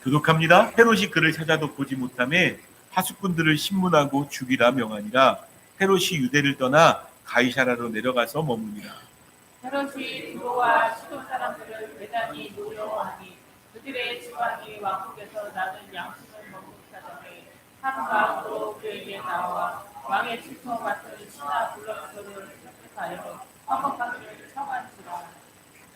교독합니다. 헤롯이 그를 찾아도 보지 못하매 파수꾼들을 신문하고 죽이라 명하니라. 헤롯이 유대를 떠나 가이사라로 내려가서 머무니라. 헤롯이 두로와 시돈 사람들을 대단히 노려하니 그들의 지방이 왕국에서 나는 양식을 먹고 사자매 하루가 그에게 나와 왕의 질투 맡은 신하 블러스를 택하여 헌법하기를 청한지라.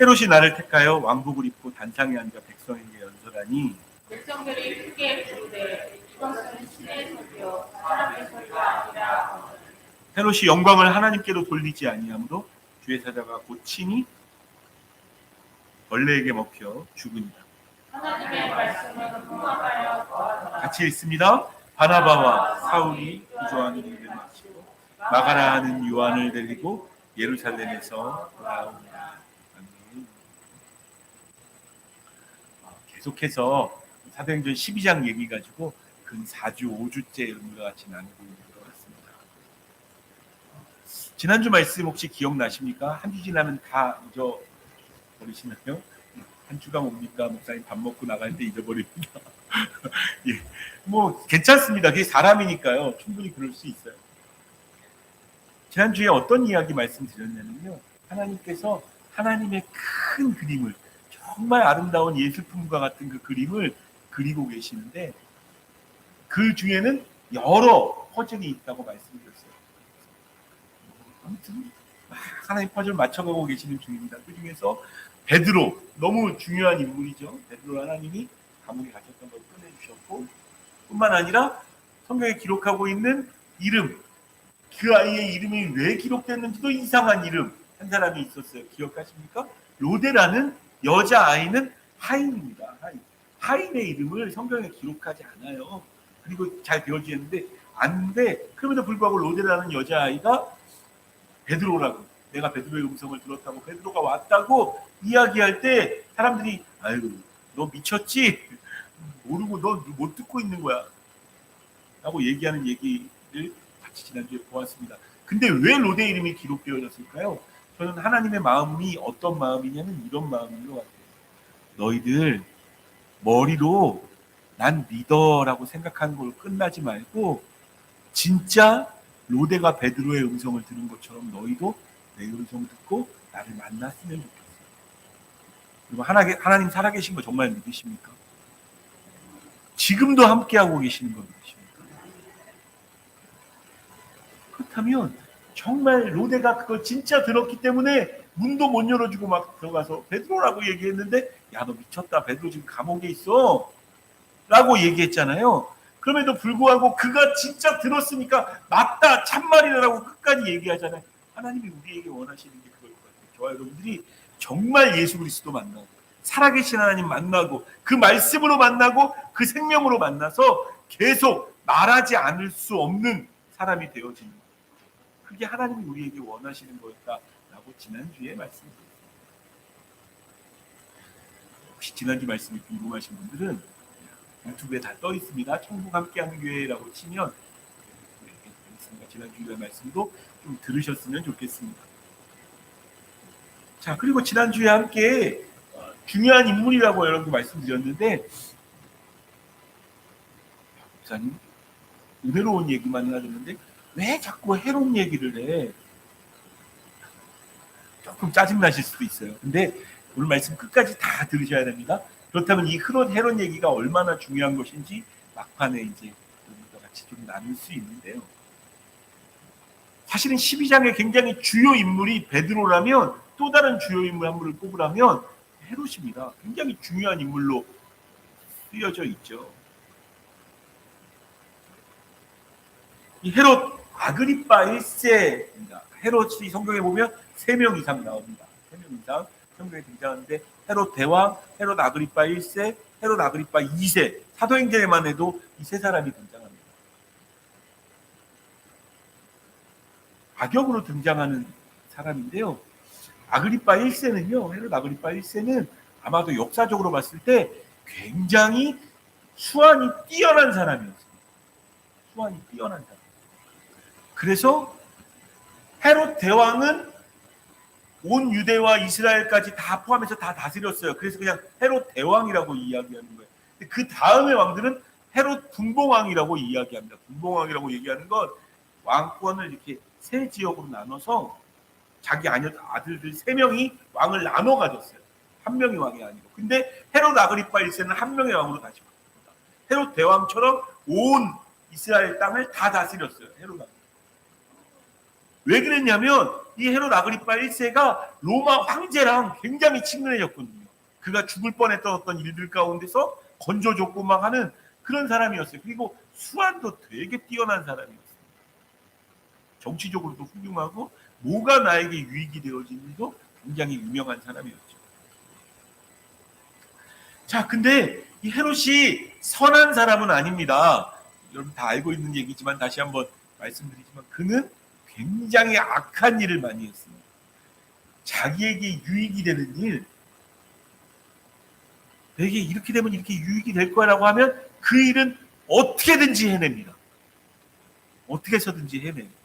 헤롯이 나를 택하여 왕복을 입고 단상에 앉아 백성에게 연설하니 백성들이 크게 부르되 이것은 신의 소리요 사람의 소리가 아니라. 헤롯이 영광을 하나님께로 돌리지 아니하므로 주의 사자가 고치니 벌레에게 먹혀 죽으니라. 하나님의 말씀은 흥망하여 거하더라. 같이 읽습니다. 바나바와 사울이 구조하는 일을 마치고 마가라 하는 요한을 데리고 예루살렘에서 돌아오니라. 아멘. 계속해서 사도행전 12장 얘기 가지고 근 4주 5주째 여러분과 같이 나누고 있는 것 같습니다. 지난주 말씀 혹시 기억나십니까? 한 주 지나면 다 잊어버리시나요? 한 주가 뭡니까? 목사님 밥 먹고 나갈 때 잊어버립니다. 예, 뭐 괜찮습니다. 그게 사람이니까요. 충분히 그럴 수 있어요. 지난주에 어떤 이야기 말씀드렸냐면요. 하나님께서 하나님의 큰 그림을, 정말 아름다운 예술품과 같은 그 그림을 그리고 계시는데 그 중에는 여러 퍼즐이 있다고 말씀드렸어요. 아무튼 하나님 퍼즐 맞춰가고 계시는 중입니다. 그 중에서 베드로, 너무 중요한 인물이죠. 베드로 하나님이 감옥에 갇혔던 걸 꺼내주셨고 뿐만 아니라 성경에 기록하고 있는 이름, 그 아이의 이름이 왜 기록됐는지도 이상한 이름 한 사람이 있었어요. 기억하십니까? 로데라는 여자아이는 하인입니다. 하인의 이름을 성경에 기록하지 않아요. 그리고 잘 배워지는데 안 돼. 그럼에도 불구하고 로데라는 여자아이가 베드로라고, 내가 베드로의 음성을 들었다고, 베드로가 왔다고 이야기할 때 사람들이 아이고 너 미쳤지? 모르고 너 못 듣고 있는 거야 라고 얘기하는 얘기를 같이 지난주에 보았습니다. 근데 왜 로데 이름이 기록되어졌을까요? 저는 하나님의 마음이 어떤 마음이냐면 이런 마음인 것 같아요. 너희들 머리로 난 믿어라고 생각하는 걸로 끝나지 말고 진짜 로데가 베드로의 음성을 들은 것처럼 너희도 내 음성 듣고 나를 만났으면 좋겠어요. 그리고 하나님 살아계신 거 정말 믿으십니까? 지금도 함께하고 계시는 거 믿으십니까? 그렇다면 정말 로데가 그걸 진짜 들었기 때문에 문도 못 열어주고 막 들어가서 베드로라고 얘기했는데 야 너 미쳤다, 베드로 지금 감옥에 있어 라고 얘기했잖아요. 그럼에도 불구하고 그가 진짜 들었으니까 맞다, 참말이라고 끝까지 얘기하잖아요. 하나님이 우리에게 원하시는 게 그걸 것 같아요. 저와 여러분들이 정말 예수 그리스도 만나고 살아계신 하나님 만나고 그 말씀으로 만나고 그 생명으로 만나서 계속 말하지 않을 수 없는 사람이 되어지는 거예요. 그게 하나님이 우리에게 원하시는 거였다라고 지난주에 말씀드렸습니다. 혹시 지난주 말씀이 궁금하신 분들은 유튜브에 다 떠 있습니다. 천국 함께하는 교회라고 치면 지난주에 말씀도 좀 들으셨으면 좋겠습니다. 자, 그리고 지난주에 함께 중요한 인물이라고 여러분께 말씀드렸는데 목사님 은혜로운 얘기만 해주는데 왜 자꾸 헤롯 얘기를 해? 조금 짜증나실 수도 있어요. 근데 오늘 말씀 끝까지 다 들으셔야 됩니다. 그렇다면 이 헤롯 얘기가 얼마나 중요한 것인지 막판에 이제 여러분과 같이 좀 나눌 수 있는데요. 사실은 12장에 굉장히 주요 인물이 베드로라면 또 다른 주요 인물 한 분을 꼽으라면 헤롯입니다. 굉장히 중요한 인물로 쓰여져 있죠. 이 헤롯 아그리파 1세입니다. 헤롯이 성경에 보면 3명 이상 나옵니다. 3명 이상 성경에 등장하는데 헤롯 대왕, 헤롯 아그리파 1세, 헤롯 아그리파 2세, 사도행전에만 해도 이 3사람이 등장합니다. 악역으로 등장하는 사람인데요. 아그리파 1세는요, 헤롯 아그리파 1세는 아마도 역사적으로 봤을 때 굉장히 수완이 뛰어난 사람이었습니다. 수완이 뛰어난 사람. 그래서 헤롯 대왕은 온 유대와 이스라엘까지 다 포함해서 다 다스렸어요. 그래서 그냥 헤롯 대왕이라고 이야기하는 거예요. 그 다음의 왕들은 헤롯 분봉왕이라고 이야기합니다. 분봉왕이라고 얘기하는 건 왕권을 이렇게 세 지역으로 나눠서 자기 아들들 3명이 왕을 나눠 가졌어요. 한 명이 왕이 아니고. 근데 헤롯 아그리파 1세는 한 명의 왕으로 다시 바뀝니다. 헤롯 대왕처럼 온 이스라엘 땅을 다 다스렸어요. 헤롯 아그리파. 왜 그랬냐면 이 헤롯 아그리파 1세가 로마 황제랑 굉장히 친근해졌거든요. 그가 죽을 뻔했던 어떤 일들 가운데서 건져줬고 막 하는 그런 사람이었어요. 그리고 수완도 되게 뛰어난 사람이었어요. 정치적으로도 훌륭하고 뭐가 나에게 유익이 되어지는지도 굉장히 유명한 사람이었죠. 자, 근데 이 헤롯이 선한 사람은 아닙니다. 여러분 다 알고 있는 얘기지만 다시 한번 말씀드리지만 그는 굉장히 악한 일을 많이 했습니다. 자기에게 유익이 되는 일, 내게 이렇게 되면 이렇게 유익이 될 거라고 하면 그 일은 어떻게든지 해냅니다. 어떻게 해서든지 해냅니다.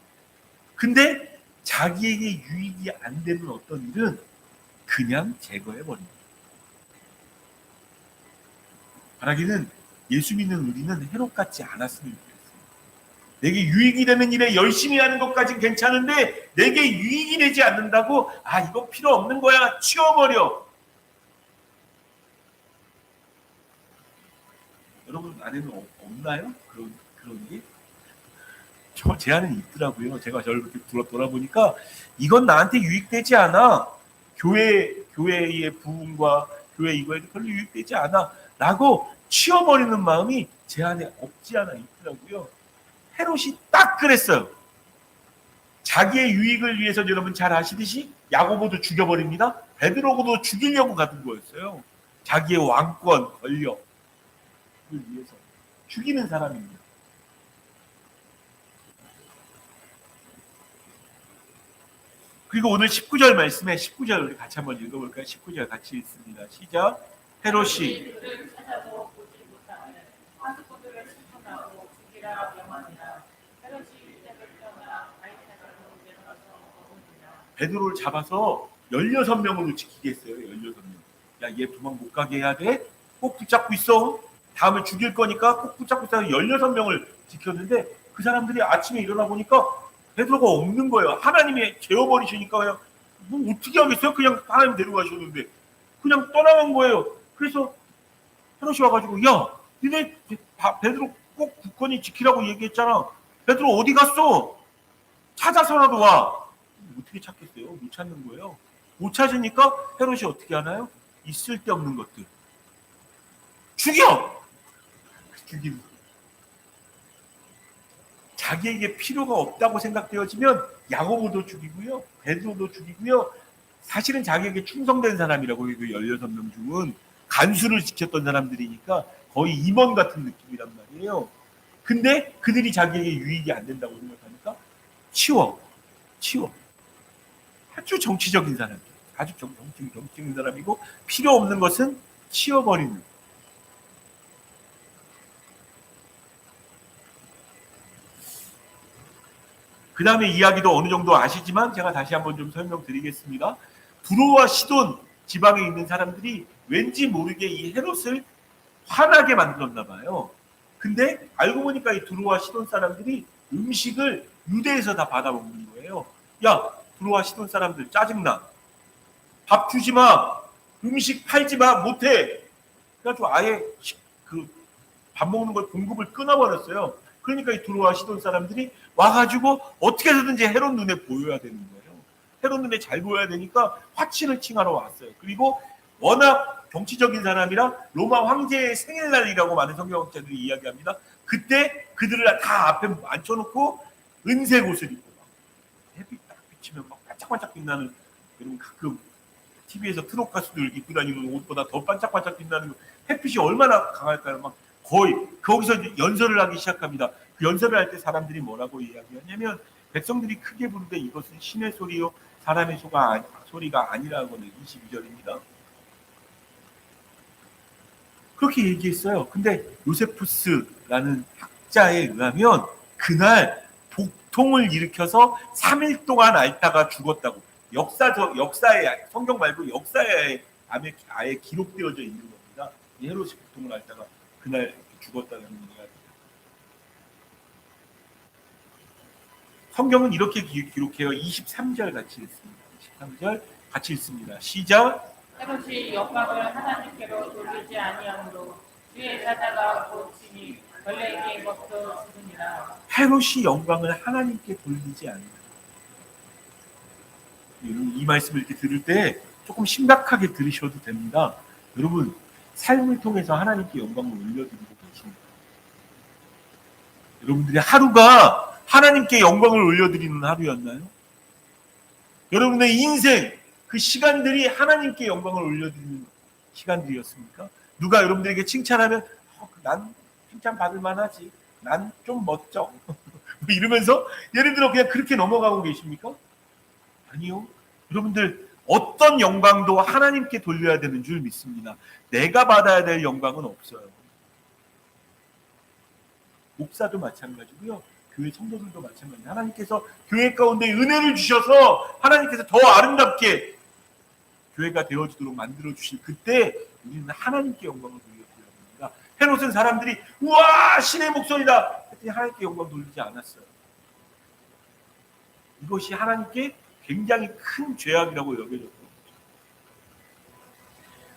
근데 자기에게 유익이 안 되는 어떤 일은 그냥 제거해버립니다. 바라기는 예수 믿는 우리는 헤롯 같지 않았으면 좋겠어요. 내게 유익이 되는 일에 열심히 하는 것까진 괜찮은데 내게 유익이 되지 않는다고 이거 필요 없는 거야 치워버려. 여러분 안에는 없나요? 그런 게? 제 안에는 있더라고요. 제가 저를 그렇게 돌아보니까 이건 나한테 유익되지 않아. 교회의 부흥과 교회 이거에도 별로 유익되지 않아. 라고 치워버리는 마음이 제 안에 없지 않아 있더라고요. 헤롯이 딱 그랬어요. 자기의 유익을 위해서 여러분 잘 아시듯이 야고보도 죽여버립니다. 베드로도 죽이려고 가던 거였어요. 자기의 왕권, 권력을 위해서 죽이는 사람입니다. 그리고 오늘 19절 말씀에 19절 우리 같이 한번 읽어볼까요? 19절 같이 읽습니다. 시작. 헤롯이 베드로를 잡아서 16명으로 지키게 했어요. 16명. 야, 얘 도망 못 가게 해야 돼. 꼭 붙잡고 있어. 다음에 죽일 거니까 꼭 붙잡고 있어. 16명을 지켰는데 그 사람들이 아침에 일어나 보니까 베드로가 없는 거예요. 하나님이 재워버리시니까 그냥 뭐 어떻게 하겠어요? 그냥 하나님 데려가셨는데 그냥 떠나간 거예요. 그래서 헤롯이 와가지고 야, 니네 베드로 꼭 굳건히 지키라고 얘기했잖아. 베드로 어디 갔어? 찾아서라도 와. 어떻게 찾겠어요? 못 찾는 거예요. 못 찾으니까 헤롯이 어떻게 하나요? 있을 데 없는 것들 죽여! 죽이는 거예요. 자기에게 필요가 없다고 생각되어지면 야고보도 죽이고요. 베드로도 죽이고요. 사실은 자기에게 충성된 사람이라고 해도 16명 중은 간수를 지켰던 사람들이니까 거의 임원 같은 느낌이란 말이에요. 근데 그들이 자기에게 유익이 안 된다고 생각하니까 치워. 아주 정치적인 사람이에요. 아주 정치적인 사람이고 필요 없는 것은 치워버리는. 그 다음에 이야기도 어느 정도 아시지만 제가 다시 한번 좀 설명드리겠습니다. 두로와 시돈 지방에 있는 사람들이 왠지 모르게 이 헤롯을 화나게 만들었나 봐요. 근데 알고 보니까 이 두로와 시돈 사람들이 음식을 유대에서 다 받아먹는 거예요. 야, 두로와 시돈 사람들 짜증나. 밥 주지 마. 음식 팔지 마. 못해. 그래가지고 아예 밥 먹는 걸 공급을 끊어버렸어요. 그러니까 이 두로와 시돈 사람들이 와가지고 어떻게 해서든지 헤롯 눈에 보여야 되는 거예요. 헤롯 눈에 잘 보여야 되니까 화친을 칭하러 왔어요. 그리고 워낙 정치적인 사람이라 로마 황제의 생일날이라고 많은 성경학자들이 이야기합니다. 그때 그들을 다 앞에 앉혀놓고 은색 옷을 입고 막 햇빛 딱 비치면 막 반짝반짝 빛나는, 여러분 가끔 TV에서 트롯 가수들 입고 다니는 옷보다 더 반짝반짝 빛나는 햇빛이 얼마나 강할까요? 막 거의 거기서 연설을 하기 시작합니다. 그 연설을 할 때 사람들이 뭐라고 이야기하냐면 백성들이 크게 부르되 이것은 신의 소리요 사람의 소리가 아니라고는 22절입니다. 그렇게 얘기했어요. 근데 요세푸스라는 학자에 의하면 그날 복통을 일으켜서 3일 동안 앓다가 죽었다고. 역사에 성경 말고 역사에 아예 기록되어져 있는 겁니다. 헤롯이 복통을 앓다가 그날 죽었다는 얘기가. 성경은 이렇게 기록해요. 23절 같이 읽습니다. 23절 같이 읽습니다. 시작. 헤롯이 영광을 하나님께로 돌리지 아니하므로 주의 사자가 곧 친히 벌레에게 먹혀 죽으니라. 헤롯이 영광을 하나님께 돌리지 않는다. 이 말씀을 이렇게 들을 때 조금 심각하게 들으셔도 됩니다. 여러분, 삶을 통해서 하나님께 영광을 올려드리고 계십니다. 여러분들의 하루가 하나님께 영광을 올려드리는 하루였나요? 여러분의 인생, 그 시간들이 하나님께 영광을 올려드리는 시간들이었습니까? 누가 여러분들에게 칭찬하면 난 칭찬 받을 만하지, 난 좀 멋져 이러면서 예를 들어 그냥 그렇게 넘어가고 계십니까? 아니요. 여러분들 어떤 영광도 하나님께 돌려야 되는 줄 믿습니다. 내가 받아야 될 영광은 없어요. 목사도 마찬가지고요. 교회 성도들도 마찬가지예요. 하나님께서 교회 가운데 은혜를 주셔서 하나님께서 더 아름답게 교회가 되어지도록 만들어주실 그때 우리는 하나님께 영광을 돌려드려야 합니다. 헤롯은 사람들이 우와 신의 목소리다 했더니 하나님께 영광 돌리지 않았어요. 이것이 하나님께 굉장히 큰 죄악이라고 여겨졌고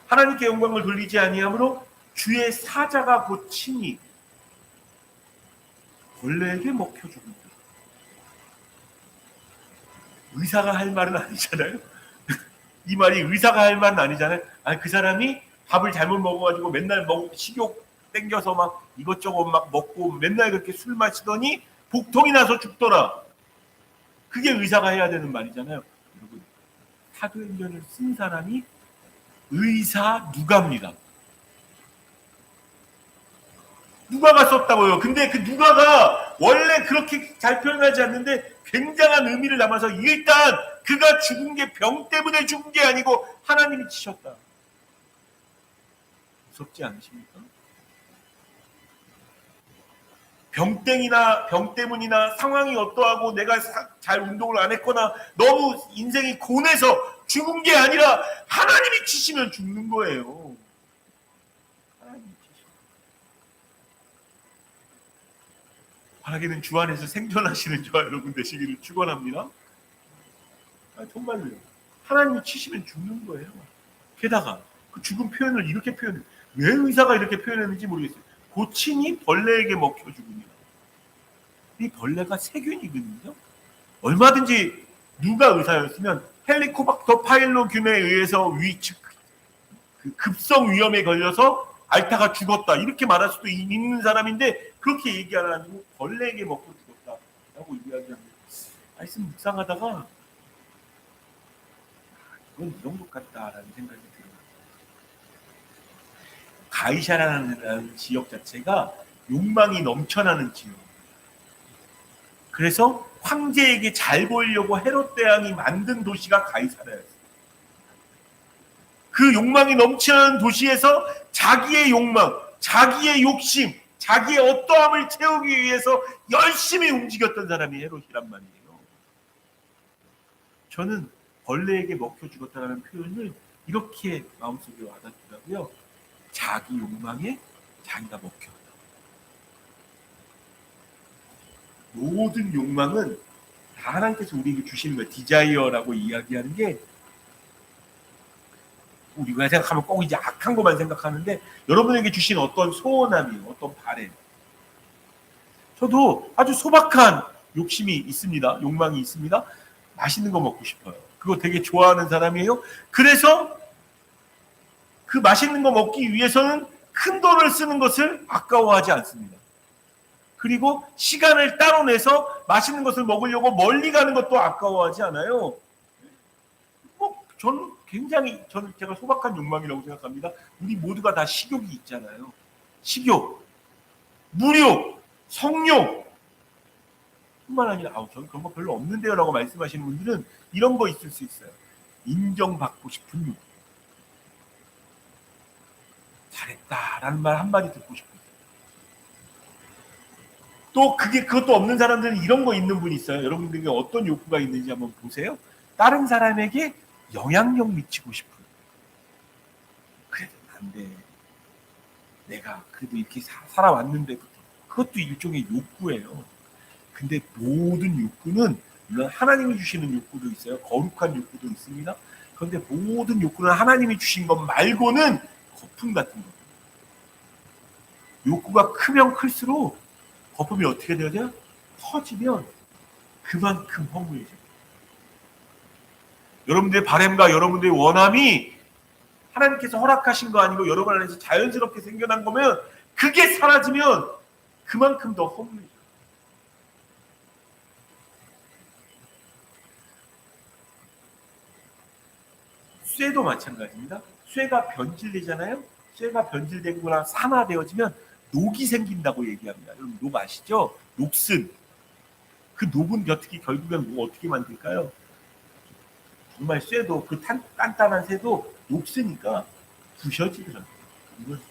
하나님께 영광을 돌리지 아니하므로 주의 사자가 곧 친히 벌레에게 먹혀 죽는다. 의사가 할 말은 아니잖아요. 이 말이 의사가 할 말은 아니잖아요. 아니, 그 사람이 밥을 잘못 먹어가지고 맨날 식욕 땡겨서 막 이것저것 막 먹고 맨날 그렇게 술 마시더니 복통이 나서 죽더라. 그게 의사가 해야 되는 말이잖아요. 여러분, 사도행전을 쓴 사람이 의사 누가입니다. 누가가 썼다고요. 근데 그 누가가 원래 그렇게 잘 표현하지 않는데 굉장한 의미를 담아서 일단 그가 죽은 게 병 때문에 죽은 게 아니고 하나님이 치셨다. 무섭지 않으십니까? 병 때문이나 상황이 어떠하고 내가 잘 운동을 안 했거나 너무 인생이 고뇌서 죽은 게 아니라 하나님이 치시면 죽는 거예요. 하나님이 치시면. 바라기는 주 안에서 생존하시는 저와 여러분 되시기를 축원합니다. 정말로요. 하나님이 치시면 죽는 거예요. 게다가 그 죽은 표현을 이렇게 표현해요. 왜 의사가 이렇게 표현했는지 모르겠어요. 고친이 벌레에게 먹혀 죽으니라. 이 벌레가 세균이거든요. 얼마든지 누가 의사였으면 헬리코박터 파일로균에 의해서 그 급성 위염에 걸려서 앓다가 죽었다 이렇게 말할 수도 있는 사람인데 그렇게 얘기 안 하고 벌레에게 먹고 죽었다라고 이야기합니다. 말씀 묵상하다가 이건 이 정도 같다라는 생각이 들어요. 가이사라는 지역 자체가 욕망이 넘쳐나는 지역. 그래서 황제에게 잘 보이려고 헤롯 대왕이 만든 도시가 가이사라였어요. 그 욕망이 넘치는 도시에서 자기의 욕망, 자기의 욕심, 자기의 어떠함을 채우기 위해서 열심히 움직였던 사람이 헤롯이란 말이에요. 저는 벌레에게 먹혀 죽었다는 표현을 이렇게 마음속에 와닿더라고요. 자기 욕망에 자기가 먹혔다. 모든 욕망은 다 하나님께서 우리에게 주시는 거예요. 디자이어라고 이야기하는 게 우리가 생각하면 꼭 이제 악한 것만 생각하는데 여러분에게 주신 어떤 소원함이에요. 어떤 바램. 저도 아주 소박한 욕심이 있습니다. 욕망이 있습니다. 맛있는 거 먹고 싶어요. 그거 되게 좋아하는 사람이에요. 그래서 그 맛있는 거 먹기 위해서는 큰 돈을 쓰는 것을 아까워하지 않습니다. 그리고 시간을 따로 내서 맛있는 것을 먹으려고 멀리 가는 것도 아까워하지 않아요. 저는 제가 소박한 욕망이라고 생각합니다. 우리 모두가 다 식욕이 있잖아요. 식욕, 무욕, 성욕 뿐만 아니라 저는 그런 거 별로 없는데요 라고 말씀하시는 분들은 이런 거 있을 수 있어요. 인정받고 싶은 욕. 잘했다라는 말 한마디 듣고 싶어요. 또 그것도 없는 사람들은 이런 거 있는 분이 있어요. 여러분들에게 어떤 욕구가 있는지 한번 보세요. 다른 사람에게 영향력 미치고 싶은. 그래도 안 돼. 내가 그래도 이렇게 살아왔는데부터 그것도 일종의 욕구예요. 근데 모든 욕구는 물론 하나님이 주시는 욕구도 있어요. 거룩한 욕구도 있습니다. 그런데 모든 욕구는 하나님이 주신 것 말고는 거품 같은 거. 욕구가 크면 클수록 거품이 어떻게 되어져요? 터지면 그만큼 허무해져요. 여러분들의 바램과 여러분들의 원함이 하나님께서 허락하신 거 아니고 여러분 안에서 자연스럽게 생겨난 거면 그게 사라지면 그만큼 더 허무해져요. 쇠도 마찬가지입니다. 쇠가 변질되잖아요. 쇠가 변질된 거랑 산화되어지면 녹이 생긴다고 얘기합니다. 여러분 녹 아시죠? 녹슨. 그 녹은 어떻게 결국엔 뭐 어떻게 만들까요? 정말 쇠도 그 단단한 쇠도 녹으니까 부셔지더라고요. 이건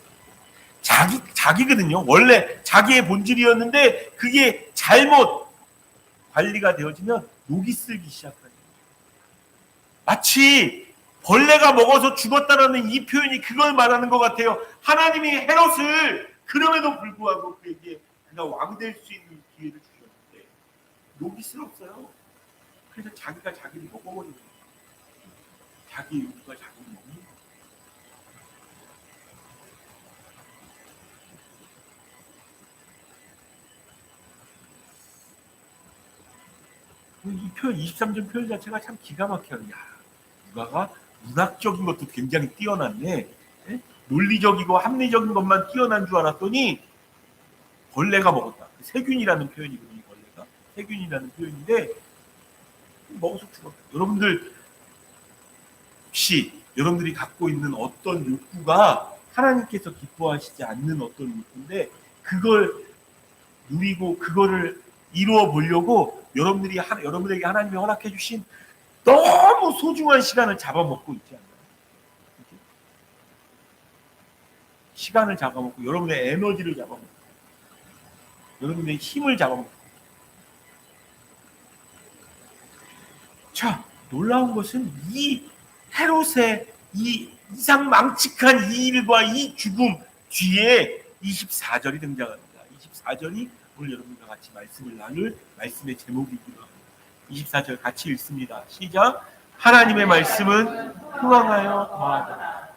자기거든요. 원래 자기의 본질이었는데 그게 잘못 관리가 되어지면 녹이 쓸기 시작하죠. 마치 벌레가 먹어서 죽었다라는 이 표현이 그걸 말하는 것 같아요. 하나님이 헤롯을 그럼에도 불구하고 그에게 그가 왕 될 수 있는 기회를 주셨는데 녹이 쓸었어요. 그래서 자기가 자기를 먹어버린 거예요. 자기 욕구가 자기를 먹는 거예요. 이 표현 23절 표현 자체가 참 기가 막혀요. 야, 누가가 문학적인 것도 굉장히 뛰어났네. 예? 논리적이고 합리적인 것만 뛰어난 줄 알았더니 벌레가 먹었다. 세균이라는 표현이거든요. 벌레가 세균이라는 표현인데 먹어서 죽었다. 여러분들 혹시 여러분들이 갖고 있는 어떤 욕구가 하나님께서 기뻐하시지 않는 어떤 욕구인데 그걸 누리고 그거를 이루어 보려고 여러분들에게 하나님이 허락해 주신 너무 소중한 시간을 잡아먹고 있지 않나요? 시간을 잡아먹고 여러분의 에너지를 잡아먹고 여러분의 힘을 잡아먹고. 자, 놀라운 것은 이 헤롯의 이 이상망측한 이 일과 이 죽음 뒤에 24절이 등장합니다. 24절이 오늘 여러분과 같이 말씀을 나눌 말씀의 제목이기도 합니다. 24절 같이 읽습니다. 시작. 하나님의 말씀은 흥왕하여 더하더라.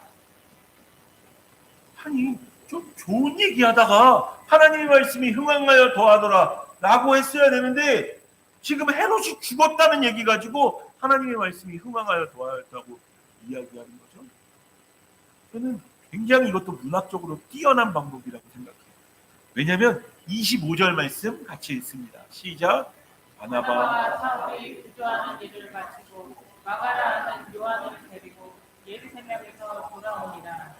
아니 좀 좋은 얘기하다가 하나님의 말씀이 흥왕하여 더하더라 라고 했어야 되는데 지금 헤롯이 죽었다는 얘기 가지고 하나님의 말씀이 흥왕하여 더하였다고 이야기하는 거죠. 저는 굉장히 이것도 문학적으로 뛰어난 방법이라고 생각해요. 왜냐하면 25절 말씀 같이 읽습니다. 시작. 바나바와 사울이 구조하는 일을 마치고 마가라는 요한을 데리고 예루살렘에서 돌아옵니다.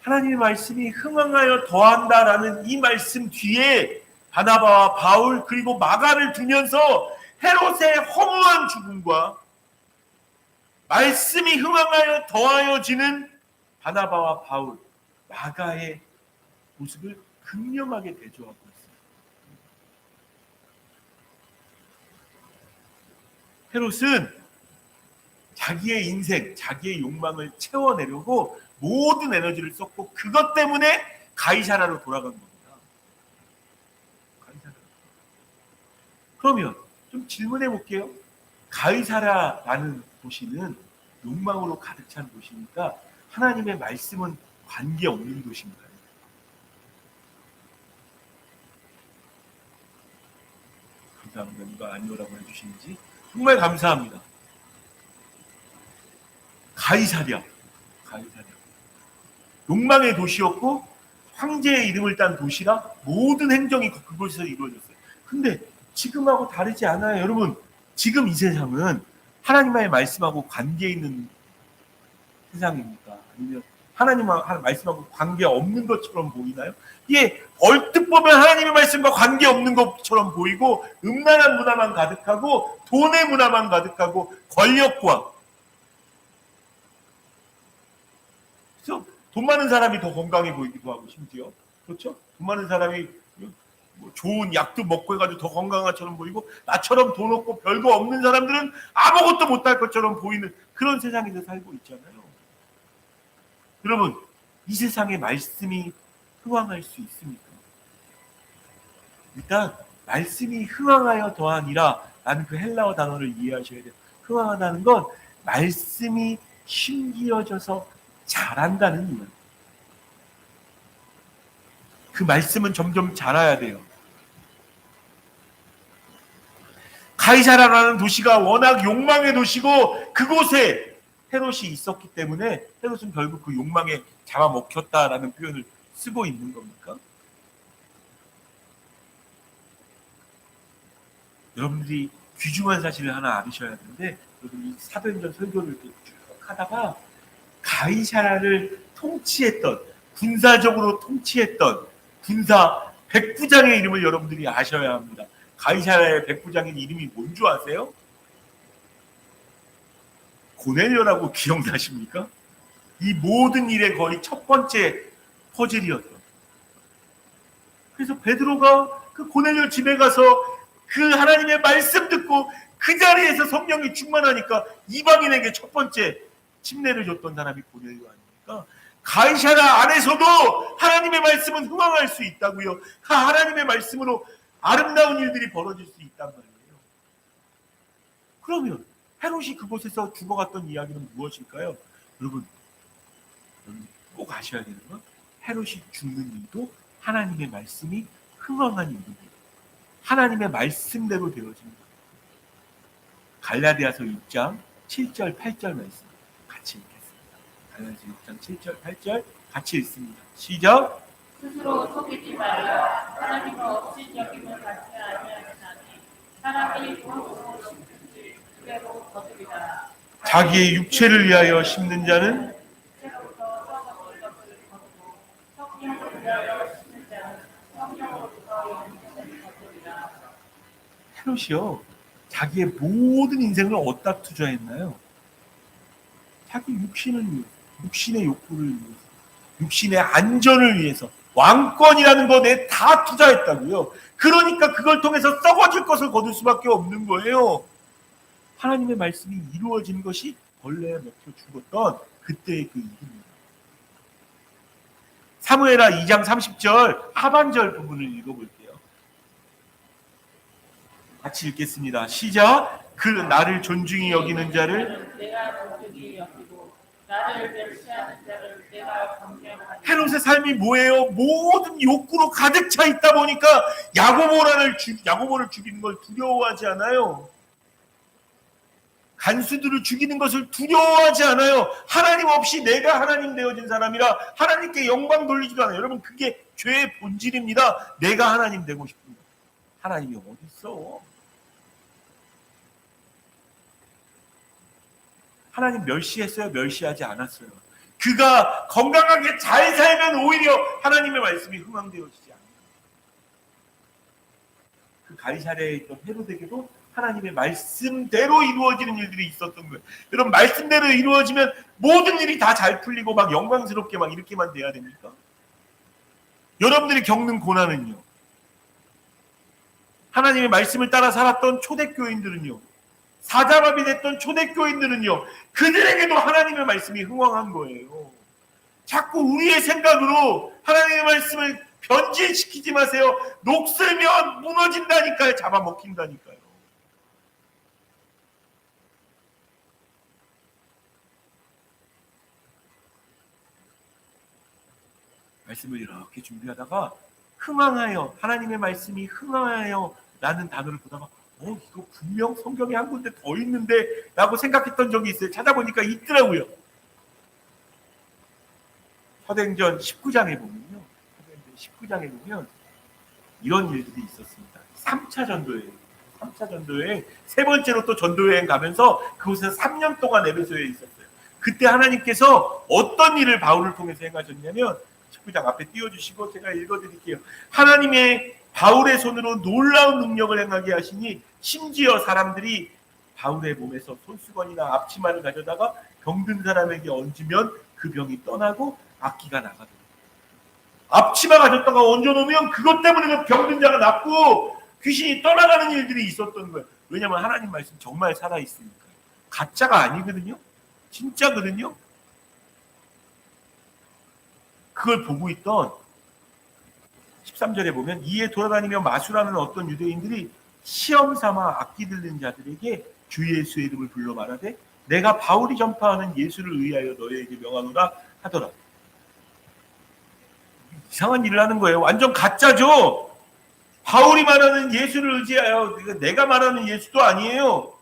하나님의 말씀이 흥왕하여 더한다라는 이 말씀 뒤에 바나바와 바울 그리고 마가를 두면서 헤롯의 허무한 죽음과 말씀이 흥왕하여 더하여지는 바나바와 바울, 마가의 모습을 극명하게 대조하고 있습니다. 헤롯은 자기의 인생, 자기의 욕망을 채워내려고 모든 에너지를 썼고 그것 때문에 가이사라로 돌아간 겁니다. 가이사라. 그러면 좀 질문해 볼게요. 가이사라라는 도시는 욕망으로 가득 찬 도시니까 하나님의 말씀은 관계없는 도시인가요? 감사합니다. 누가 아니오라고 해주시는지 정말 감사합니다. 가이사랴. 욕망의 도시였고 황제의 이름을 딴 도시라 모든 행정이 그곳에서 이루어졌어요. 근데 지금하고 다르지 않아요. 여러분 지금 이 세상은 하나님의 말씀하고 관계 있는 세상입니까? 아니면 하나님과 말씀하고 관계 없는 것처럼 보이나요? 예, 얼뜻 보면 하나님의 말씀과 관계 없는 것처럼 보이고 음란한 문화만 가득하고 돈의 문화만 가득하고 권력과 그래서 돈 많은 사람이 더 건강해 보이기도 하고 심지어 그렇죠? 돈 많은 사람이 뭐 좋은 약도 먹고 해가지고 더 건강한 것처럼 보이고 나처럼 돈 없고 별거 없는 사람들은 아무것도 못할 것처럼 보이는 그런 세상에서 살고 있잖아요. 여러분 이 세상에 말씀이 흥왕할 수 있습니까? 일단 말씀이 흥왕하여 더하니라 라는 그 헬라어 단어를 이해하셔야 돼요. 흥왕하다는 건 말씀이 심기어져서 자란다는 이유예요. 그 말씀은 점점 자라야 돼요. 가이사라라는 도시가 워낙 욕망의 도시고 그곳에 헤롯이 있었기 때문에 헤롯은 결국 그 욕망에 잡아먹혔다라는 표현을 쓰고 있는 겁니까? 여러분들이 귀중한 사실을 하나 알으셔야 하는데, 여러분 이 사도행전 설교를 쭉 하다가 가이사라를 통치했던, 군사적으로 통치했던 군사 백부장의 이름을 여러분들이 아셔야 합니다. 가이사라의 백부장의 이름이 뭔 줄 아세요? 고넬료라고 기억나십니까? 이 모든 일의 거의 첫 번째 퍼즐이었던. 그래서 베드로가 그 고넬료 집에 가서 그 하나님의 말씀 듣고 그 자리에서 성령이 충만하니까 이방인에게 첫 번째 침례를 줬던 사람이 고넬료 아닙니까? 가이사라 안에서도 하나님의 말씀은 흥왕할 수 있다고요. 하나님의 말씀으로 아름다운 일들이 벌어질 수 있단 말이에요. 그러면 헤롯이 그곳에서 죽어갔던 이야기는 무엇일까요? 여러분 꼭 아셔야 되는 건 헤롯이 죽는 일도 하나님의 말씀이 흥왕한 일입니다. 하나님의 말씀대로 되어집니다. 갈라디아서 6장 7절 8절 말씀 같이 읽겠습니다. 갈라디아서 6장 7절 8절 같이 읽습니다. 시작. 스스로 속이지 말라. 하나님과 없이 여김을 받지 아니하시나니 사람이 무엇으로 심든지 그대로 거두리라. 자기의 육체를 위하여 심는 자는 육체로부터 썩어질 것을 거두고 성령을 위하여 심는 자는 성령으로부터 영생을 거두리라. 헤롯이요, 자기의 모든 인생을 어디다 투자했나요? 자기 육신을 위해서, 육신의 욕구를 위해서, 육신의 안전을 위해서, 왕권이라는 것에 다 투자했다고요. 그러니까 그걸 통해서 썩어질 것을 거둘 수밖에 없는 거예요. 하나님의 말씀이 이루어진 것이 벌레에 먹혀 죽었던 그때의 그 일입니다. 사무엘하 2장 30절 하반절 부분을 읽어볼게요. 같이 읽겠습니다. 시작. 그 나를 존중히 여기는 자를 내가 존중히 여기고 나를 멸시하는 자를 내가 경멸하리라. 헤롯의 삶이 뭐예요? 모든 욕구로 가득 차 있다 보니까 야고보를 죽이는 걸 두려워하지 않아요. 간수들을 죽이는 것을 두려워하지 않아요. 하나님 없이 내가 하나님 되어진 사람이라 하나님께 영광 돌리지도 않아요. 여러분 그게 죄의 본질입니다. 내가 하나님 되고 싶습니다. 하나님이 어디 있어? 하나님 멸시했어요? 멸시하지 않았어요. 그가 건강하게 잘 살면 오히려 하나님의 말씀이 흥왕되어지지 않아요. 그 가이사랴에 있던 헤롯에게도 하나님의 말씀대로 이루어지는 일들이 있었던 거예요. 여러분 말씀대로 이루어지면 모든 일이 다 잘 풀리고 막 영광스럽게 막 이렇게만 돼야 됩니까? 여러분들이 겪는 고난은요, 하나님의 말씀을 따라 살았던 초대교인들은요, 사자밥이 됐던 초대교인들은요, 그들에게도 하나님의 말씀이 흥왕한 거예요. 자꾸 우리의 생각으로 하나님의 말씀을 변질시키지 마세요. 녹슬면 무너진다니까요. 잡아먹힌다니까요. 말씀을 이렇게 준비하다가 흥왕하여, 하나님의 말씀이 흥왕하여 라는 단어를 보다가 이거 분명 성경에 한 군데 더 있는데 라고 생각했던 적이 있어요. 찾아보니까 있더라고요. 사도행전 19장에 보면요, 사도행전 19장에 보면 이런 일들이 있었습니다. 3차 전도여행, 3차 전도여행 세 번째로 또 전도여행 가면서 그곳에서 3년 동안 에베소에 있었어요. 그때 하나님께서 어떤 일을 바울을 통해서 행하셨냐면 19장 앞에 띄워주시고 제가 읽어드릴게요. 하나님의 바울의 손으로 놀라운 능력을 행하게 하시니 심지어 사람들이 바울의 몸에서 손수건이나 앞치마를 가져다가 병든 사람에게 얹으면 그 병이 떠나고 악기가 나가더라. 앞치마 가졌다가 얹어놓으면 그것 때문에 그 병든 자가 낫고 귀신이 떠나가는 일들이 있었던 거예요. 왜냐하면 하나님 말씀 정말 살아있으니까. 가짜가 아니거든요. 진짜거든요. 그걸 보고 있던 13절에 보면 이에 돌아다니며 마술하는 어떤 유대인들이 시험 삼아 악기 들린 자들에게 주 예수의 이름을 불러 말하되 내가 바울이 전파하는 예수를 의하여 너희에게 명하노라 하더라. 이상한 일을 하는 거예요. 완전 가짜죠. 바울이 말하는 예수를 의지하여, 내가 말하는 예수도 아니에요.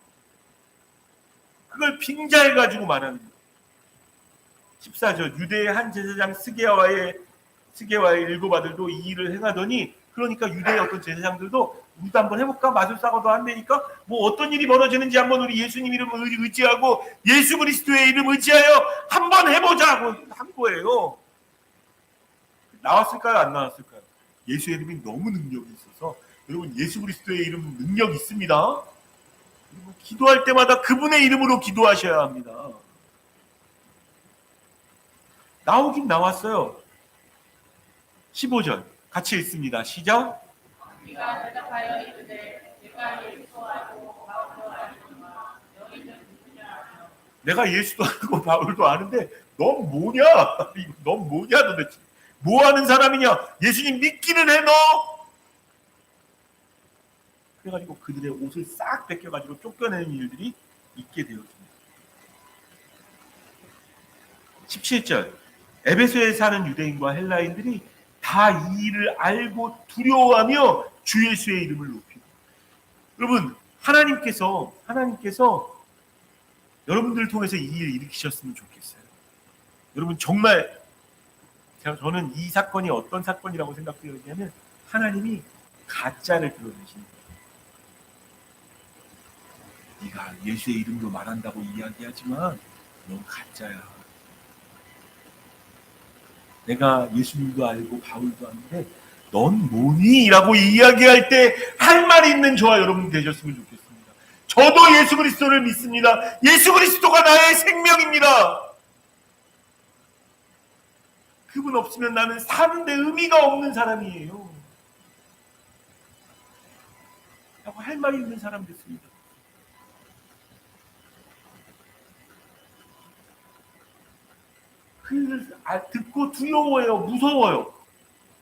그걸 빙자해가지고 말하는 거예요. 14절 유대의 한 제사장 스게와의 일곱 아들도 이 일을 행하더니, 그러니까 유대의 어떤 제사장들도 우리도 한번 해볼까? 마술사가도 한다니까? 뭐 어떤 일이 벌어지는지 한번 우리 예수님 이름을 의지하고 예수 그리스도의 이름 의지하여 한번 해보자고 한 거예요. 나왔을까요? 안 나왔을까요? 예수의 이름이 너무 능력이 있어서, 여러분 예수 그리스도의 이름 능력 있습니다. 그리고 기도할 때마다 그분의 이름으로 기도하셔야 합니다. 나오긴 나왔어요. 15절 같이 읽습니다. 시작. 네가 대답하여 이르되 내가 예수도 알고 바울도 알지만 너희는 누구냐. 내가 예수도 알고 바울도 아는데 넌 뭐냐? 넌 뭐냐 도대체? 뭐 하는 사람이냐? 예수님 믿기는 해 너? 그래가지고 그들의 옷을 싹 벗겨가지고 쫓겨내는 일들이 있게 되었습니다. 17절 에베소에 사는 유대인과 헬라인들이 다 이 일을 알고 두려워하며 주 예수의 이름을 높이고, 여러분 하나님께서 여러분들을 통해서 이 일을 일으키셨으면 좋겠어요. 여러분 정말 저는 이 사건이 어떤 사건이라고 생각되었냐면 하나님이 가짜를 드러내신 거예요. 네가 예수의 이름으로 말한다고 이야기하지만 넌 가짜야. 내가 예수님도 알고 바울도 아는데 넌 뭐니? 라고 이야기할 때 할 말이 있는 저와 여러분 되셨으면 좋겠습니다. 저도 예수 그리스도를 믿습니다. 예수 그리스도가 나의 생명입니다. 그분 없으면 나는 사는데 의미가 없는 사람이에요. 라고 할 말이 있는 사람 됐습니다. 그 듣고 두려워해요. 무서워요.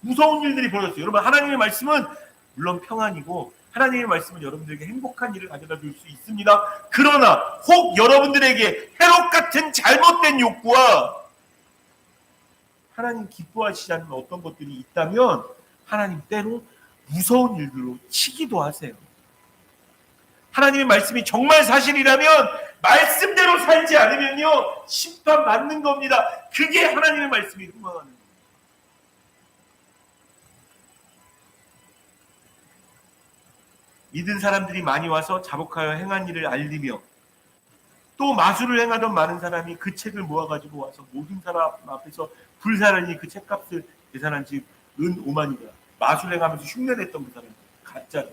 무서운 일들이 벌어졌어요. 여러분 하나님의 말씀은 물론 평안이고 하나님의 말씀은 여러분들에게 행복한 일을 가져다 줄 수 있습니다. 그러나 혹 여러분들에게 해롭 같은 잘못된 욕구와 하나님 기뻐하시지 않는 어떤 것들이 있다면 하나님 때로 무서운 일들로 치기도 하세요. 하나님의 말씀이 정말 사실이라면 말씀대로 살지 않으면요 심판 받는 겁니다. 그게 하나님의 말씀이 흥망하는 겁니다. 믿은 사람들이 많이 와서 자복하여 행한 일을 알리며 또 마술을 행하던 많은 사람이 그 책을 모아가지고 와서 모든 사람 앞에서 불사르니 그 책값을 계산한 즉 은 5만이다. 마술 행하면서 흉내냈던 그 사람 가짜죠.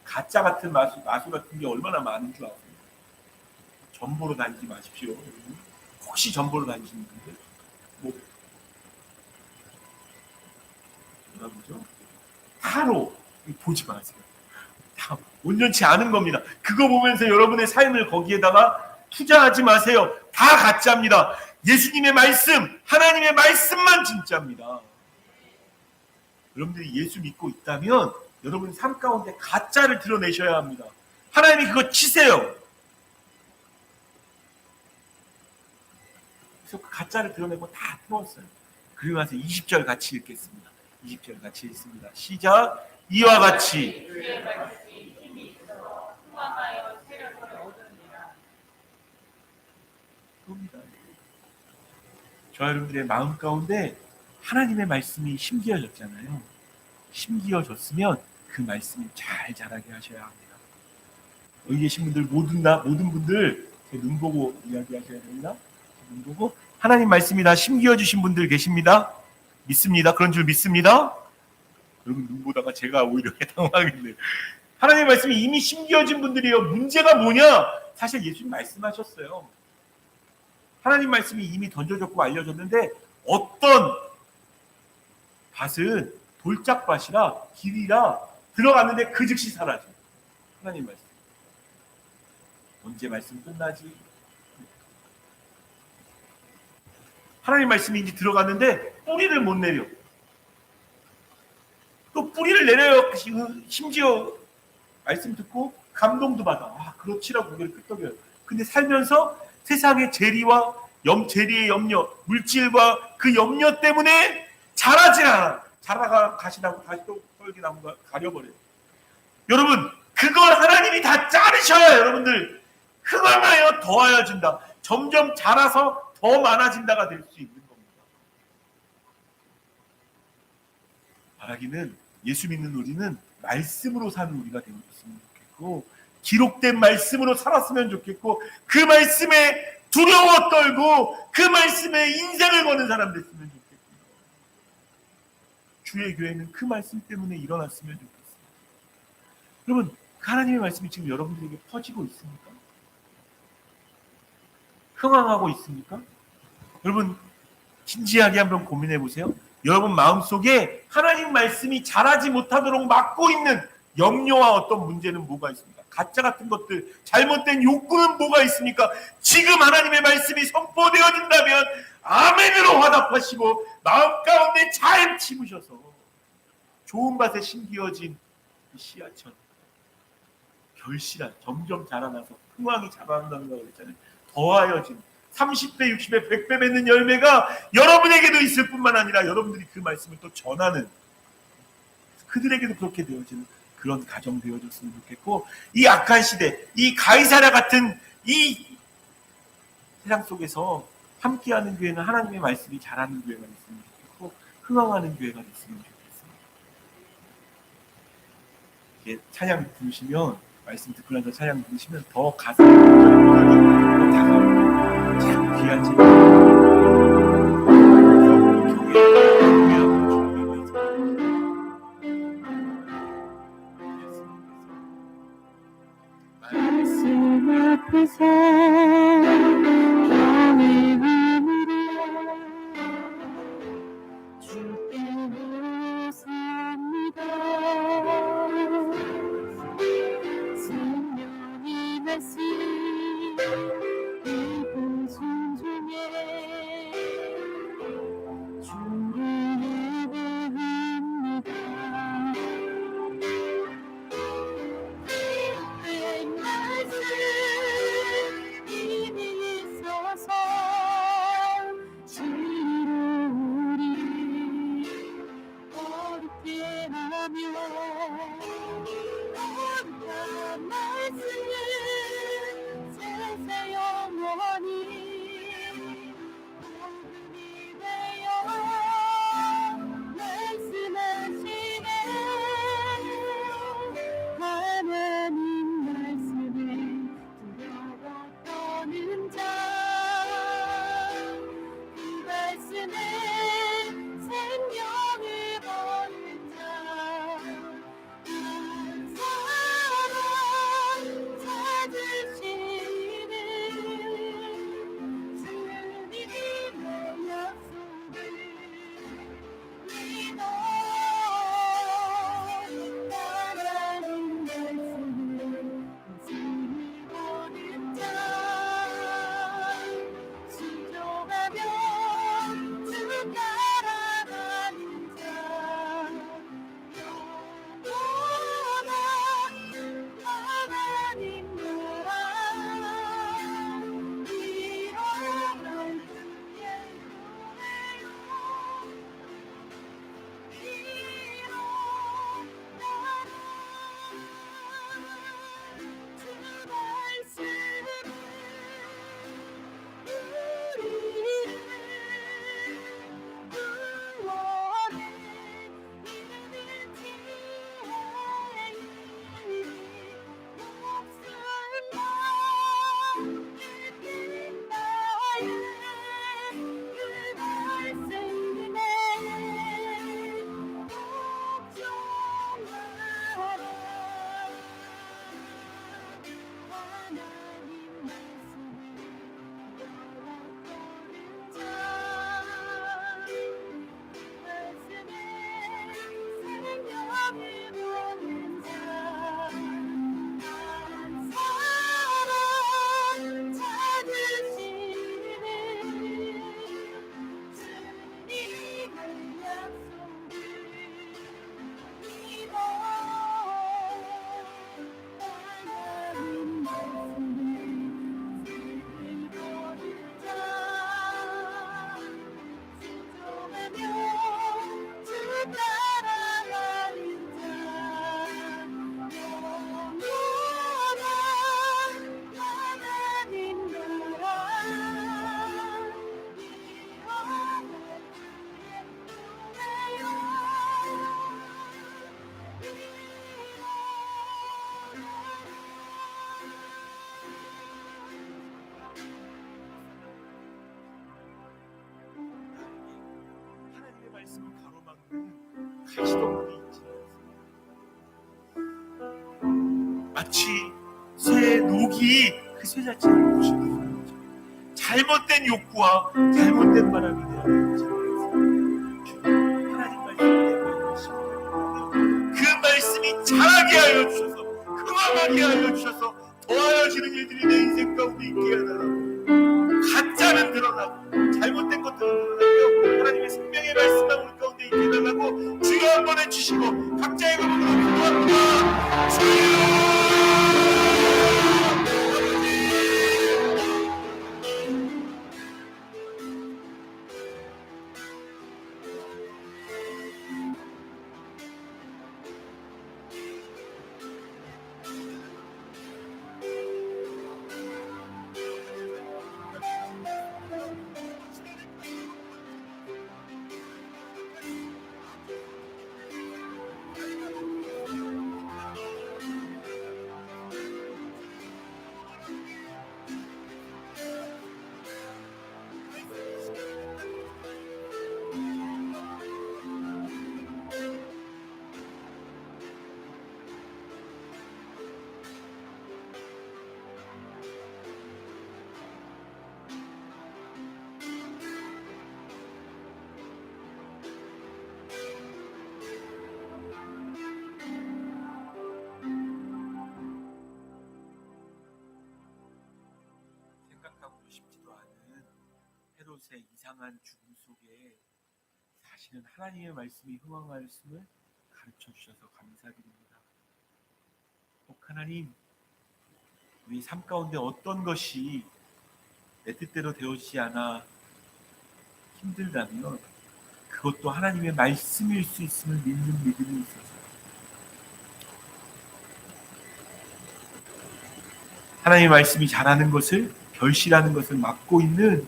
가짜 같은 마술 같은 게 얼마나 많은 줄 아세요? 전보로 다니지 마십시오. 혹시 전보로 다니시는 분들 뭐라 그러죠? 타로 보지 마세요. 다 온전치 않은 겁니다. 그거 보면서 여러분의 삶을 거기에다가 투자하지 마세요. 다 가짜입니다. 예수님의 말씀, 하나님의 말씀만 진짜입니다. 여러분들이 예수 믿고 있다면 여러분 삶 가운데 가짜를 드러내셔야 합니다. 하나님이 그거 치세요. 그래서 그 가짜를 드러내고 다 풀었어요. 그리고 나서 20절 같이 읽겠습니다. 20절 같이 읽습니다. 시작. 이와 같이 주의 말씀이 힘이 있어 흥망하여 세력을 얻으니라. 겁니다. 저 여러분들의 마음 가운데 하나님의 말씀이 심기어졌잖아요. 심기어졌으면 그 말씀을 잘 자라게 하셔야 합니다. 여기 계신 분들 모든 분들 제 눈 보고 이야기하셔야 됩니다. 눈 보고 하나님 말씀이 다 심기어주신 분들 계십니다. 믿습니다. 그런 줄 믿습니다. 여러분 눈 보다가 제가 오히려 당황하겠네요. 하나님 말씀이 이미 심기어진 분들이요. 문제가 뭐냐? 사실 예수님 말씀하셨어요. 하나님 말씀이 이미 던져졌고 알려졌는데 어떤 밭은 돌짝밭이라 길이라 들어갔는데 그 즉시 사라져요. 하나님 말씀. 언제 말씀 끝나지? 하나님 말씀이 이제 들어갔는데 뿌리를 못 내려. 또 뿌리를 내려요. 심지어 말씀 듣고 감동도 받아. 아, 그렇지라고 고개를 끄덕여요. 근데 살면서 세상의 재리의 염려, 물질과 그 염려 때문에 자라지 않아. 자라가 가시나무, 다시 또 떨기나무가 가려버려요. 여러분, 그걸 하나님이 다 자르셔야 여러분들 흥황하여 더하여진다. 점점 자라서 더 많아진다가 될 수 있는 겁니다. 바라기는 예수 믿는 우리는 말씀으로 사는 우리가 되었으면 좋겠고, 기록된 말씀으로 살았으면 좋겠고, 그 말씀에 두려워 떨고 그 말씀에 인생을 거는 사람 됐으면 좋겠고요. 주의 교회는 그 말씀 때문에 일어났으면 좋겠습니다. 여러분, 하나님의 말씀이 지금 여러분들에게 퍼지고 있습니까? 흥황하고 있습니까? 여러분, 진지하게 한번 고민해 보세요. 여러분 마음속에 하나님 말씀이 자라지 못하도록 막고 있는 염려와 어떤 문제는 뭐가 있습니까? 가짜 같은 것들, 잘못된 욕구는 뭐가 있습니까? 지금 하나님의 말씀이 선포되어진다면 아멘으로 화답하시고 마음 가운데 잘 심으셔서 좋은 밭에 심기어진 씨앗처럼 결실한, 점점 자라나서 흥왕이 자라난다고 그랬잖아요. 더하여진 30배, 60배, 100배 맺는 열매가 여러분에게도 있을 뿐만 아니라 여러분들이 그 말씀을 또 전하는, 그들에게도 그렇게 되어지는 그런 가정 되어졌으면 좋겠고, 이 악한 시대, 이 가이사랴 같은 이 세상 속에서 함께하는 교회는 하나님의 말씀이 자라는 교회가 됐으면 좋겠고, 흥황하는 교회가 됐으면 좋겠습니다. 찬양 부르시면, 말씀 듣고 나서 찬양 부르시면 더 가슴이 더 다가오고 참 귀한 제목이에요. 말씀 앞에서 경외함으로 주께 나섭니다. 성령의 말씀 이분 순종에 가시덤불이 있지 않습니까? 마치 새 녹이 그 새 자체를 부시는 거죠. 잘못된 욕구와 잘못된 바람이 되어 있지 않습니까? 하나님 말씀에 그 말씀이 자라게 하여 주셔서 흥황하게 하여 주셔서 더하여지는 일들이 내 인생 가운데 있게 해달라고. 가짜는 드러나고 잘못된 것들은 드러나고요. 하나님의 생명의 말씀만 우리 가운데 있게 해달라고 주여 한번 해주시고 각자의 검으로 기도합니다. 주여 생각하고 싶지도 않은 헤롯의 이상한 죽음 속에 사실은 하나님의 말씀이 흥황하였음을 가르쳐 주셔서 감사드립니다. 혹 하나님, 우리 삶 가운데 어떤 것이 내 뜻대로 되어지지 않아 힘들다면 그것도 하나님의 말씀일 수 있음을 믿는 믿음이 있어서 하나님의 말씀이 잘하는 것을 결실하는 것을 막고 있는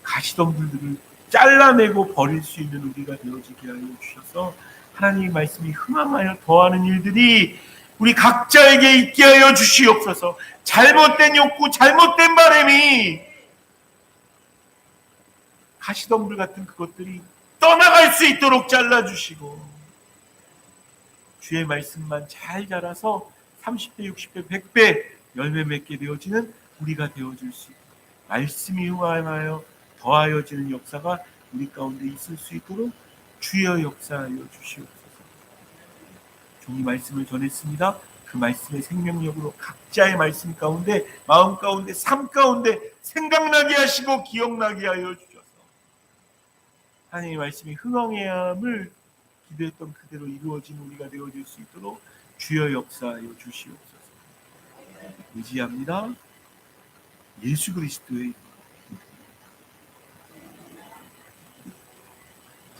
가시덤불들을 잘라내고 버릴 수 있는 우리가 되어지게 하여 주셔서 하나님의 말씀이 흥황하여 더하는 일들이 우리 각자에게 있게 하여 주시옵소서. 잘못된 욕구, 잘못된 바람이 가시덤불 같은 그것들이 떠나갈 수 있도록 잘라주시고 주의 말씀만 잘 자라서 30배, 60배, 100배 열매 맺게 되어지는 우리가 되어줄 수 있도록 말씀이 흥하여 더하여지는 역사가 우리 가운데 있을 수 있도록 주여 역사하여 주시옵소서. 종이 말씀을 전했습니다. 그 말씀의 생명력으로 각자의 말씀 가운데, 마음 가운데, 삶 가운데 생각나게 하시고 기억나게 하여 주셔서 하나님의 말씀이 흥황해야 함을 기도했던 그대로 이루어진 우리가 되어질 수 있도록 주여 역사하여 주시옵소서. 의지합니다. 예수 그리스도의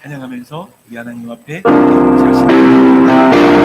찬양하면서 우리 하나님 앞에 주님 앞에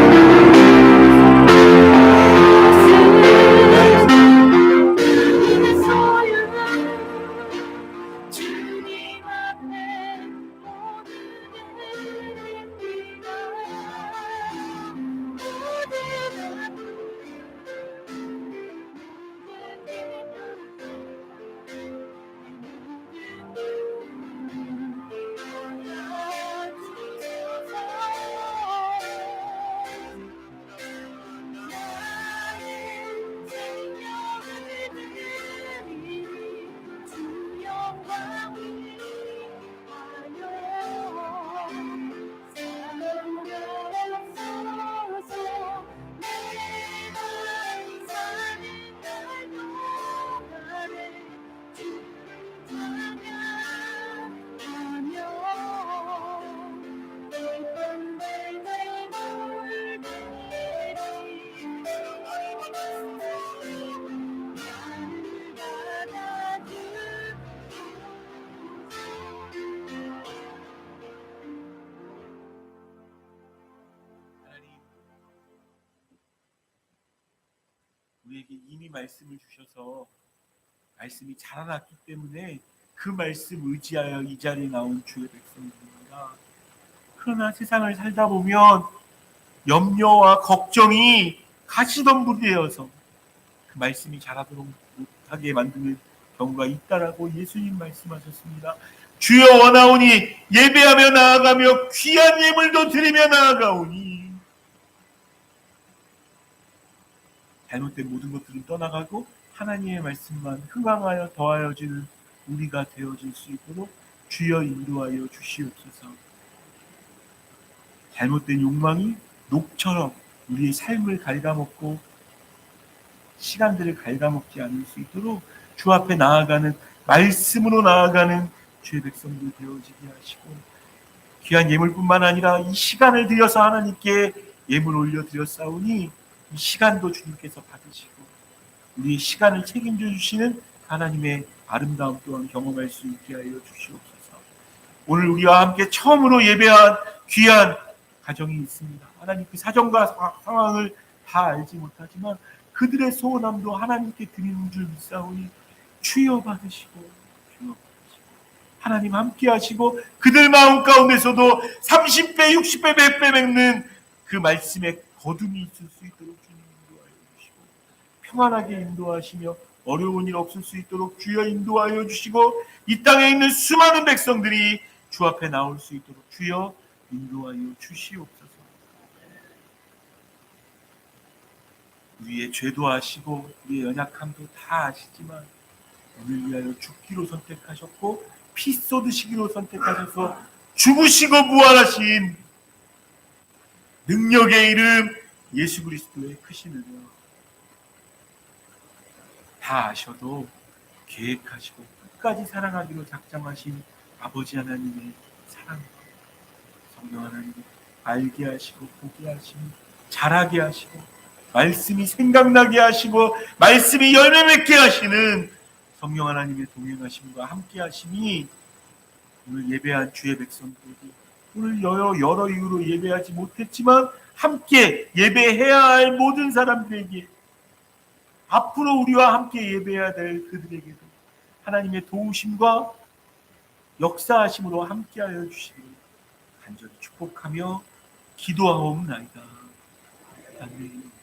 우리에게 이미 말씀을 주셔서 말씀이 자라났기 때문에 그 말씀 의지하여 이 자리에 나온 주의 백성들입니다. 그러나 세상을 살다 보면 염려와 걱정이 가시덤불이 되어서 그 말씀이 자라도록 못하게 만드는 경우가 있다라고 예수님 말씀하셨습니다. 주여 원하오니 예배하며 나아가며 귀한 예물도 드리며 나아가오니 잘못된 모든 것들은 떠나가고 하나님의 말씀만 흥황하여 더하여지는 우리가 되어질 수 있도록 주여 인도하여 주시옵소서. 잘못된 욕망이 녹처럼 우리의 삶을 갉아먹고 시간들을 갉아먹지 않을 수 있도록 주 앞에 나아가는, 말씀으로 나아가는 주의 백성들 되어지게 하시고, 귀한 예물뿐만 아니라 이 시간을 들여서 하나님께 예물 올려드렸사오니 이 시간도 주님께서 받으시고 우리의 시간을 책임져 주시는 하나님의 아름다움 또한 경험할 수 있게 하여 주시옵소서. 오늘 우리와 함께 처음으로 예배한 귀한 가정이 있습니다. 하나님 그 사정과 상황을 다 알지 못하지만 그들의 소원함도 하나님께 드리는 줄 믿사오니 주여 받으시고 주여 받으시고 하나님 함께 하시고 그들 마음 가운데서도 30배 60배 100배 맺는 그 말씀에 거듭이 있을 수 있도록 주님 인도하여 주시고 평안하게 인도하시며 어려운 일 없을 수 있도록 주여 인도하여 주시고 이 땅에 있는 수많은 백성들이 주 앞에 나올 수 있도록 주여 인도하여 주시옵소서. 우리의 죄도 아시고 우리의 연약함도 다 아시지만 우리를 위하여 죽기로 선택하셨고 피 쏟으시기로 선택하셔서 죽으시고 부활하신 능력의 이름 예수 그리스도의 크신 은혜요 다 아셔도 계획하시고 끝까지 사랑하기로 작정하신 아버지 하나님의 사랑, 성령 하나님 알게 하시고 보게 하시고 잘하게 하시고 말씀이 생각나게 하시고 말씀이 열매 맺게 하시는 성령 하나님의 동행하심과 함께 하심이 오늘 예배한 주의 백성들에게 오늘 여러 이유로 예배하지 못했지만 함께 예배해야 할 모든 사람들에게 앞으로 우리와 함께 예배해야 될 그들에게도 하나님의 도우심과 역사하심으로 함께하여 주시기를 간절히 축복하며 기도하옵나이다. 아멘.